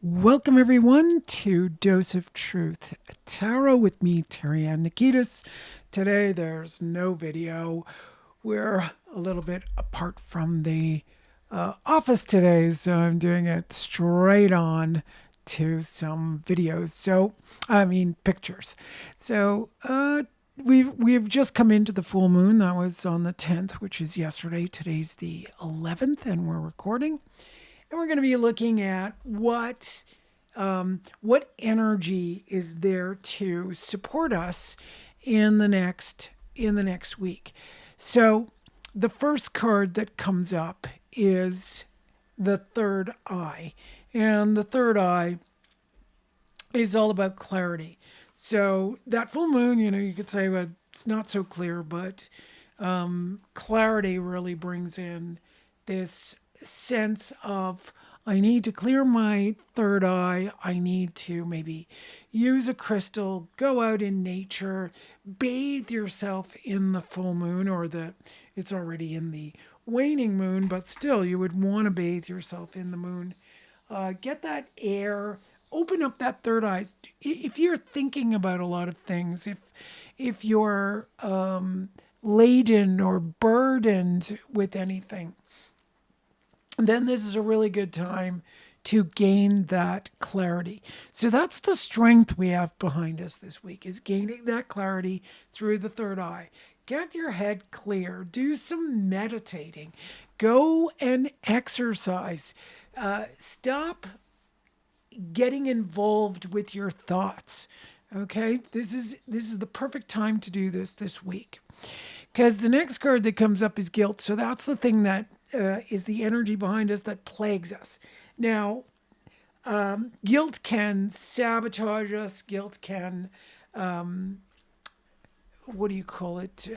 Welcome, everyone, to Dose of Truth Tarot with me, Terry Ann Nikitas. Today, there's no video. We're a little bit apart from the office today, so I'm doing it straight on to some videos. Pictures. We've just come into the full moon. That was on the 10th, which is yesterday. Today's the 11th, and we're recording. And we're going to be looking at what energy is there to support us in the next week. So the first card that comes up is the third eye, and the third eye is all about clarity. So that full moon, you could say, well, it's not so clear, but clarity really brings in this sense of I need to clear my third eye. I need to maybe use a crystal, go out in nature, bathe yourself in the full moon, or it's already in the waning moon, but still you would want to bathe yourself in the moon. Get that air, open up that third eye. If you're thinking about a lot of things, if you're laden or burdened with anything, then this is a really good time to gain that clarity. So that's the strength we have behind us this week, is gaining that clarity through the third eye. Get your head clear, do some meditating, go and exercise. Stop getting involved with your thoughts. Okay, this is the perfect time to do this week, because the next card that comes up is guilt. So that's the thing that is the energy behind us that plagues us. Now, guilt can sabotage us. Guilt can, what do you call it?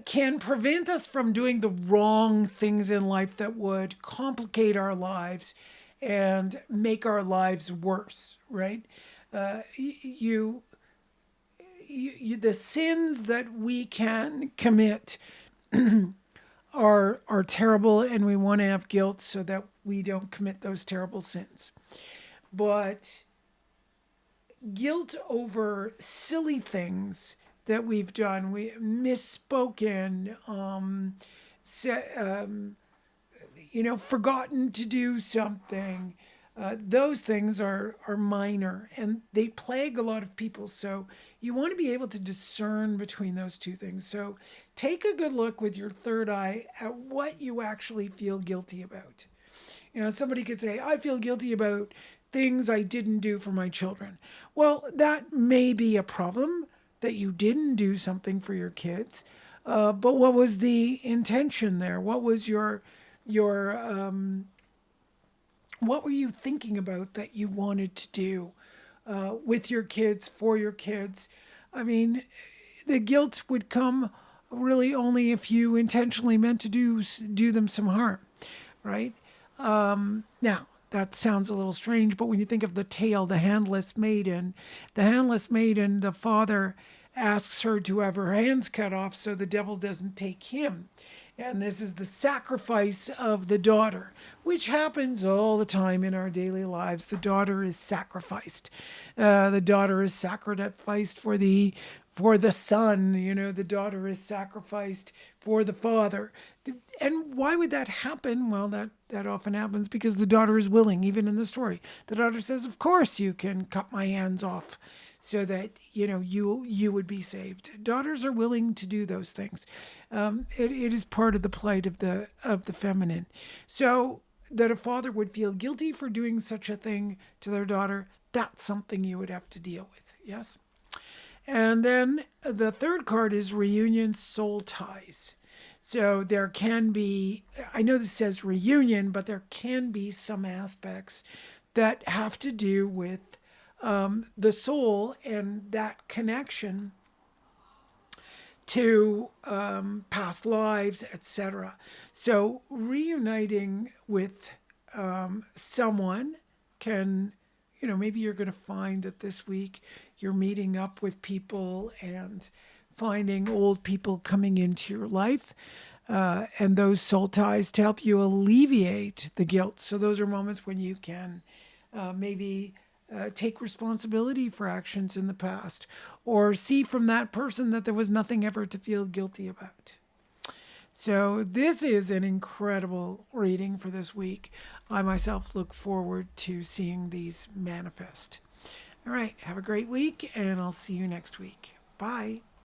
Can prevent us from doing the wrong things in life that would complicate our lives and make our lives worse, right? You the sins that we can commit are terrible, and we want to have guilt so that we don't commit those terrible sins. But guilt over silly things that we've done, we misspoken, forgotten to do something. Those things are minor, and they plague a lot of people. So you want to be able to discern between those two things. So take a good look with your third eye at what you actually feel guilty about. Somebody could say, I feel guilty about things I didn't do for my children. Well, that may be a problem, that you didn't do something for your kids. But what was the intention there? What was your what were you thinking about that you wanted to do with your kids, for your kids? I mean, the guilt would come really only if you intentionally meant to do them some harm, right? Now, that sounds a little strange, but when you think of the tale, the handless maiden, the father asks her to have her hands cut off so the devil doesn't take him. And this is the sacrifice of the daughter, which happens all the time in our daily lives. The daughter is sacrificed. The daughter is sacrificed for the son. The daughter is sacrificed for the father. And why would that happen? Well, that often happens because the daughter is willing. Even in the story, the daughter says, "Of course, you can cut my hands off, so that you would be saved." Daughters are willing to do those things. It is part of the plight of the feminine. So that a father would feel guilty for doing such a thing to their daughter, that's something you would have to deal with. Yes. And then the third card is reunion, soul ties. So there can be, I know this says reunion, but there can be some aspects that have to do with the soul and that connection to past lives, etc. So reuniting with someone can, maybe you're going to find that this week you're meeting up with people and finding old people coming into your life. And those soul ties to help you alleviate the guilt. So those are moments when you can maybe take responsibility for actions in the past or see from that person that there was nothing ever to feel guilty about. So, this is an incredible reading for this week. I myself look forward to seeing these manifest. All right, have a great week, and I'll see you next week. Bye.